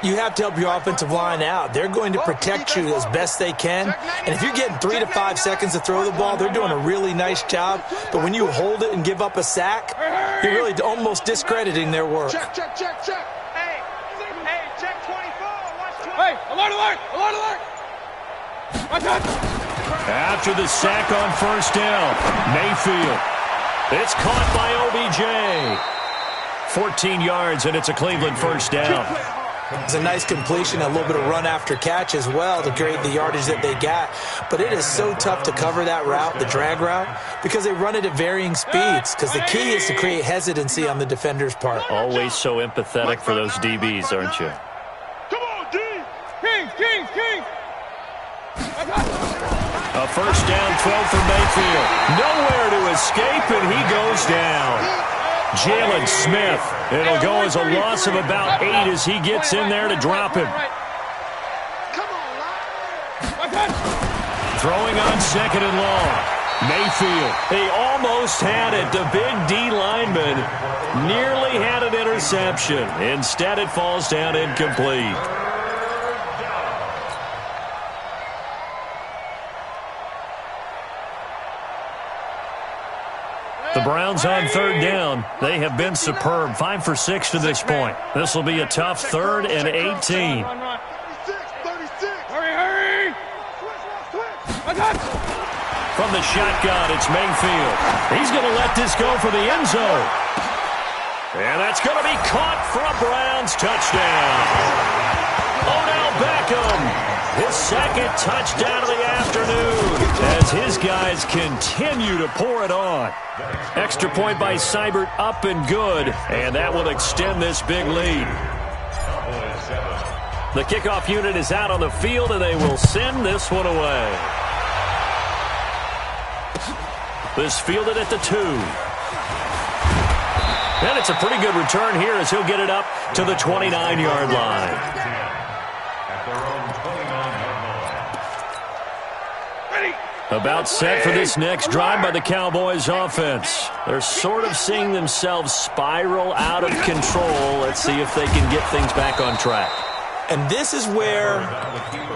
You have to help your offensive line out. They're going to protect you as best they can. And if you're getting 3 to 5 seconds to throw the ball, they're doing a really nice job. But when you hold it and give up a sack, you're really almost discrediting their work. Check. Hey, check. Alert, alert, alert, alert. After the sack on first down, Mayfield. It's caught by OBJ. 14 yards, and it's a Cleveland first down. It's a nice completion, a little bit of run after catch as well to create the yardage that they got. But it is so tough to cover that route, the drag route, because they run it at varying speeds, because the key is to create hesitancy on the defender's part. Always so empathetic for those DBs, aren't you? Come on, D. Kings, Kings, Kings. A first down throw for Mayfield. Nowhere to escape, and he goes down. Jalen Smith. It'll go as a loss of about 8 as he gets in there to drop him. Throwing on second and long. Mayfield. He almost had it. The big D lineman nearly had an interception. Instead, it falls down incomplete. The Browns on third down. They have been superb. 5 for 6 to this point. This will be a tough 3rd and 18. Hurry, hurry. From the shotgun, it's Mayfield. He's going to let this go for the end zone. And that's going to be caught for a Browns touchdown. Odell Beckham. His second touchdown of the afternoon as his guys continue to pour it on. Extra point by Seibert, up and good, and that will extend this big lead. The kickoff unit is out on the field, and they will send this one away. This fielded at the 2. And it's a pretty good return here as he'll get it up to the 29-yard line. About set for this next drive by the Cowboys offense. They're sort of seeing themselves spiral out of control. Let's see if they can get things back on track. And this is where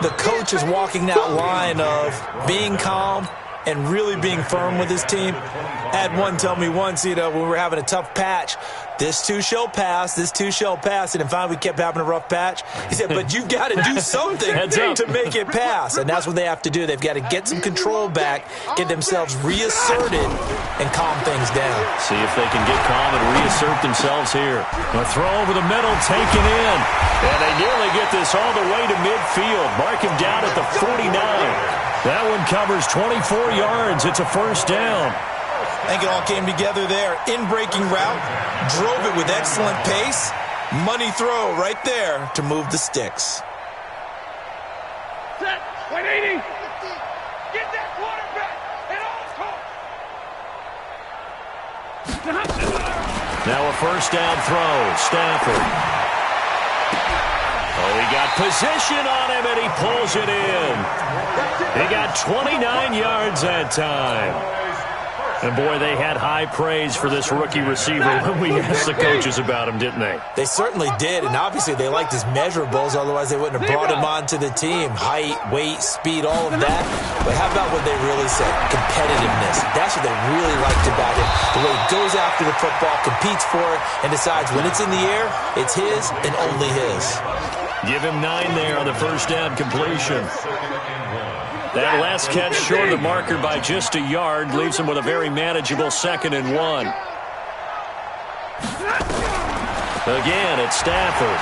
the coach is walking that line of being calm and really being firm with his team. I had one tell me once, when we were having a tough patch, this too shall pass, this too shall pass. And finally we kept having a rough patch. He said, but you've got to do something to make it pass. And that's what they have to do. They've got to get some control back, get themselves reasserted, and calm things down. See if they can get calm and reassert themselves here. A throw over the middle taken in. And they nearly get this all the way to midfield. Mark him down at the 49. That one covers 24 yards. It's a first down. I think it all came together there. In-breaking route, drove it with excellent pace. Money throw right there to move the sticks. Set, 180. Get that quarterback at all costs. Now a first down throw. Stafford. Oh, he got position on him, and he pulls it in. He got 29 yards that time. And, boy, they had high praise for this rookie receiver when we asked the coaches about him, didn't they? They certainly did, and obviously they liked his measurables. Otherwise, they wouldn't have brought him onto the team. Height, weight, speed, all of that. But how about what they really said? Competitiveness. That's what they really liked about him. The way he goes after the football, competes for it, and decides when it's in the air, it's his and only his. Give him 9 there on the first down completion. That last catch short of the marker by just a yard leaves him with a very manageable 2nd and 1. Again, it's Stafford.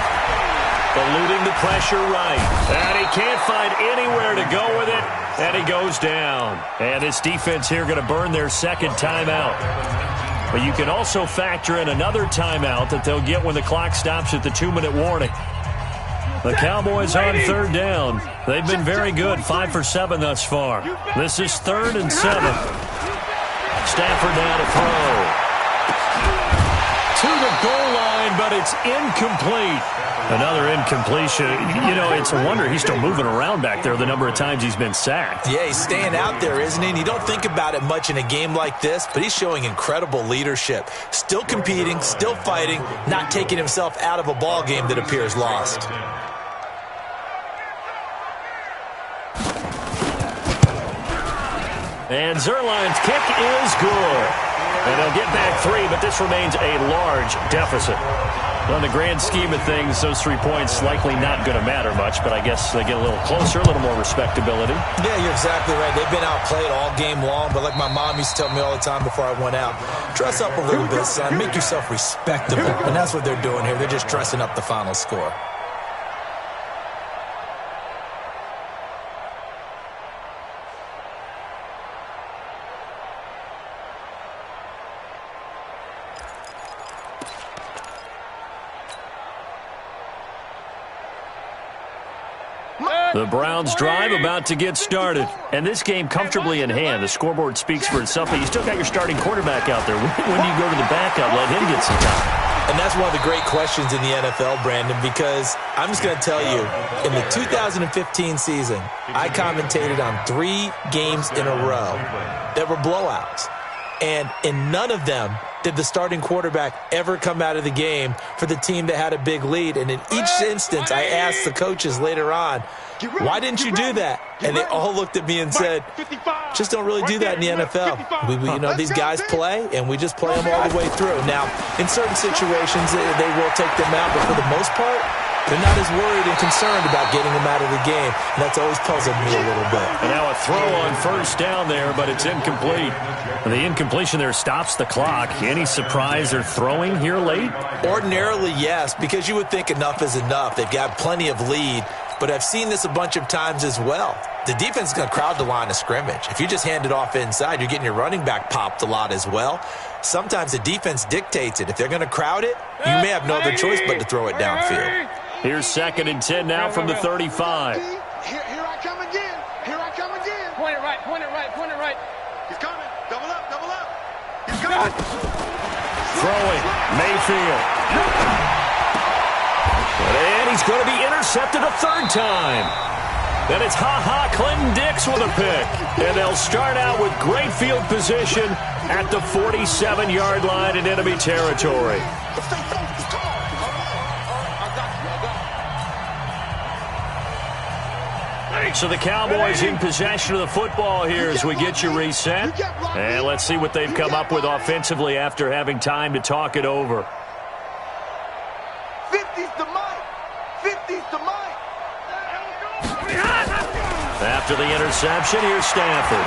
Eluding the pressure right. And he can't find anywhere to go with it. And he goes down. And this defense here going to burn their second timeout. But you can also factor in another timeout that they'll get when the clock stops at the 2-minute warning. The Cowboys on third down. They've been very good, 5 for 7 thus far. This is 3rd and 7. Stafford now to throw. To the goal line, but it's incomplete. Another incompletion. It's a wonder he's still moving around back there the number of times he's been sacked. Yeah, he's staying out there, isn't he? And you don't think about it much in a game like this, but he's showing incredible leadership. Still competing, still fighting, not taking himself out of a ball game that appears lost. And Zerline's kick is good. And they'll get back 3, but this remains a large deficit. Well, in the grand scheme of things, those 3 points likely not going to matter much, but I guess they get a little closer, a little more respectability. Yeah, you're exactly right. They've been outplayed all game long, but like my mom used to tell me all the time before I went out, dress up a little bit, son. Make yourself respectable. And that's what they're doing here. They're just dressing up the final score. The Browns drive about to get started. And this game comfortably in hand. The scoreboard speaks for itself, but you still got your starting quarterback out there. When do you go to the backup, let him get some time? And that's one of the great questions in the NFL, Brandon, because I'm just going to tell you, in the 2015 season, I commentated on 3 games in a row that were blowouts. And in none of them did the starting quarterback ever come out of the game for the team that had a big lead. And in each instance, I asked the coaches later on, why didn't you do that? And they all looked at me and said, just don't really do that in the NFL. These guys play, and we just play them all the way through. Now, in certain situations, they will take them out, but for the most part, they're not as worried and concerned about getting them out of the game. And that's always puzzled me a little bit. And now a throw on first down there, but it's incomplete. And the incompletion there stops the clock. Any surprise they're throwing here late? Ordinarily, yes, because you would think enough is enough. They've got plenty of lead. But I've seen this a bunch of times as well. The defense is going to crowd the line of scrimmage. If you just hand it off inside, you're getting your running back popped a lot as well. Sometimes the defense dictates it. If they're going to crowd it, you may have no other choice but to throw it downfield. Here's 2nd and 10 now from the 35. Here I come again. Here I come again. Point it right, point it right, point it right. He's coming. Double up, double up. He's coming. Throwing, Mayfield. And he's going to be intercepted a 3rd time. Then it's Clinton Dix with a pick. And they'll start out with great field position at the 47-yard line in enemy territory. So the Cowboys in possession of the football here as we get you reset. And let's see what they've come up with offensively after having time to talk it over. 50's the mic. 50's the mic. After the interception, here's Stafford.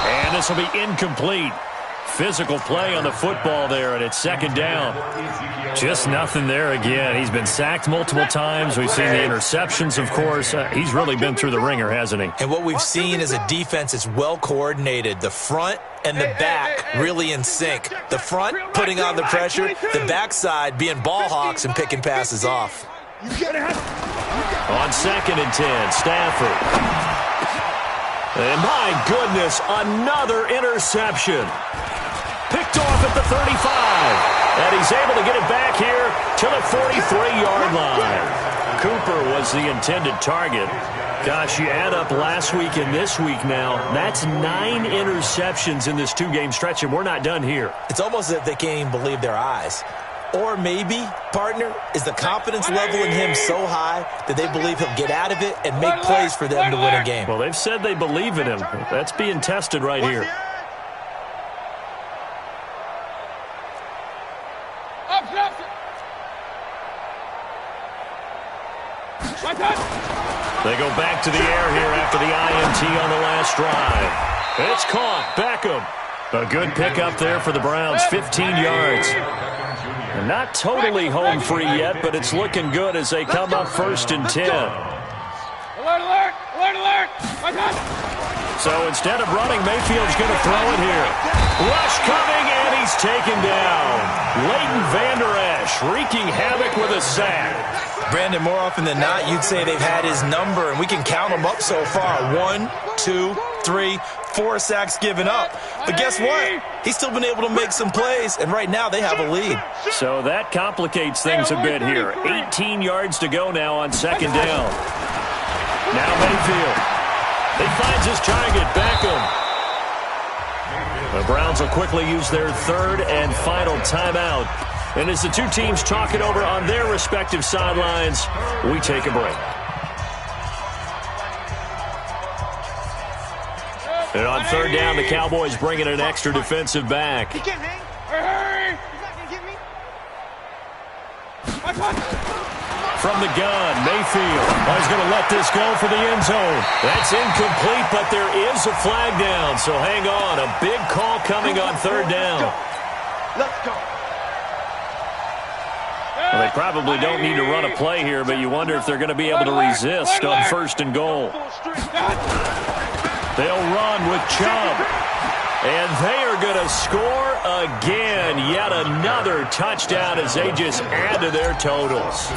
And this will be incomplete. Physical play on the football there, and it's 2nd down. Just nothing there again. He's been sacked multiple times. We've seen the interceptions, of course. He's really been through the ringer, hasn't he? And what we've seen is a defense that's well coordinated. The front and the back really in sync. The front putting on the pressure, the backside being ball hawks and picking passes off. On 2nd and 10, Stafford. And my goodness, another interception. Picked off at the 35. And he's able to get it back here to the 43-yard line. Cooper was the intended target. Gosh, you add up last week and this week now, that's 9 interceptions in this 2-game stretch, and we're not done here. It's almost as if they can't even believe their eyes. Or maybe, partner, is the confidence level in him so high that they believe he'll get out of it and make plays for them to win a game. Well, they've said they believe in him. That's being tested right here. They go back to the air here after the INT on the last drive. It's caught. Beckham. A good pickup there for the Browns. 15 yards. And not totally home free yet, but it's looking good as they come up 1st and 10. Alert, alert, alert, alert. So instead of running, Mayfield's going to throw it here. Rush coming, and he's taken down. Leighton Vander Esch wreaking havoc with a sack. Brandon, more often than not, you'd say they've had his number, and we can count them up so far. 1, 2, 3, 4 sacks given up. But guess what? He's still been able to make some plays, and right now they have a lead. So that complicates things a bit here. 18 yards to go now on 2nd down. Now Mayfield. He finds his target, Beckham. The Browns will quickly use their 3rd and final timeout. And as the two teams talk it over on their respective sidelines, we take a break. And on 3rd down, the Cowboys bring in an extra defensive back. He can't hang. Hurry! He's not going to get me. From the gun, Mayfield is going to let this go for the end zone. That's incomplete, but there is a flag down, so hang on. A big call coming on third down. Let's go. Well, they probably don't need to run a play here, but you wonder if they're going to be able to resist on first and goal. They'll run with Chubb. And they are going to score again. Yet another touchdown as they just add to their totals.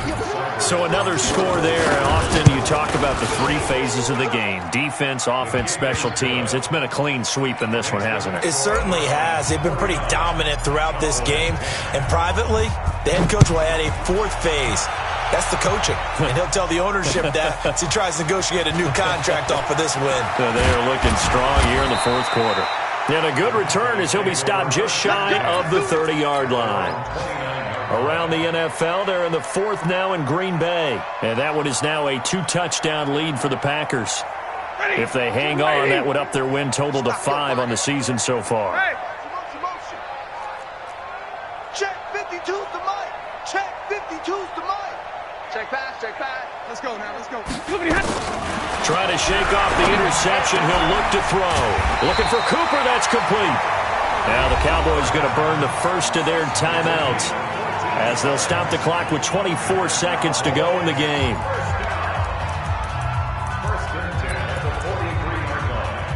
So another score there. And often you talk about the three phases of the game. Defense, offense, special teams. It's been a clean sweep in this one, hasn't it? It certainly has. They've been pretty dominant throughout this game. And privately, the head coach will add a fourth phase. That's the coaching. And he'll tell the ownership that as he tries to negotiate a new contract off of this win. So they are looking strong here in the fourth quarter. And a good return as he'll be stopped just shy of the 30-yard line. Around the NFL, they're in the fourth now in Green Bay. And that one is now a 2-touchdown lead for the Packers. If they hang on, that would up their win total to 5 on the season so far. Check 52's the mic. Check 52's the mic. Check pass, check pass. Let's go now, let's go. Trying to shake off the interception. He'll look to throw. Looking for Cooper. That's complete. Now the Cowboys going to burn the first of their timeouts as they'll stop the clock with 24 seconds to go in the game. First and 10 at the 43-yard line.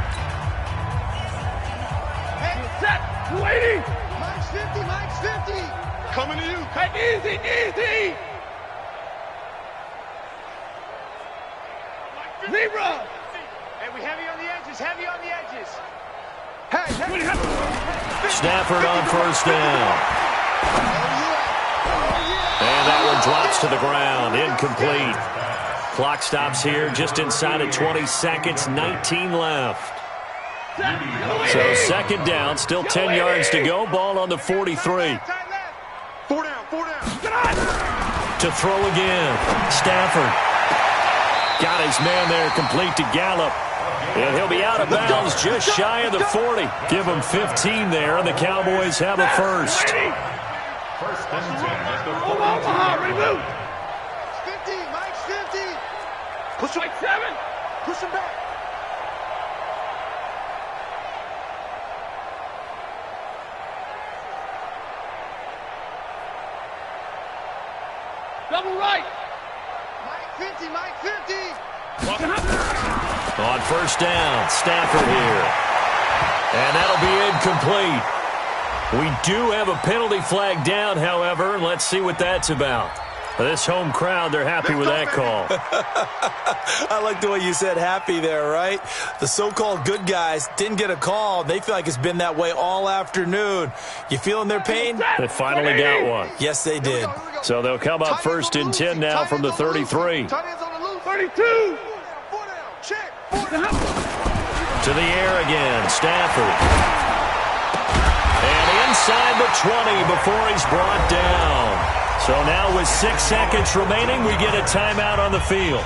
Hey, set. Waiting. Mike's 50, Mike's 50. Coming to you. Hey, easy, easy. Zebra! Hey, we heavy on the edges, heavy on the edges. Stafford on first down. And that one drops to the ground. Incomplete. Clock stops here just inside of 20 seconds. 19 left. So second down, still 10 yards to go. Ball on the 43. 4 down, 4 down. To throw again. Stafford. Got his man there, complete to Gallup. And he'll be out of bounds just shy of the 40. Give him 15 there, and the Cowboys have a first. First and 10 at the 42. Remove. 50, Mike's 50. Push him. 7. Push him back. Double right. Mike 50, Mike 50. On first down, Stafford here. And that'll be incomplete. We do have a penalty flag down, however, and let's see what that's about. This home crowd, they're happy with that call. I like the way you said happy there, right? The so-called good guys didn't get a call. They feel like it's been that way all afternoon. You feeling their pain? They finally got one. Yes, they did. So they'll come up first and 10 now from the 33. 32. 4 down, check. 4 down. To the air again, Stafford. And inside the 20 before he's brought down. So now with 6 seconds remaining, we get a timeout on the field.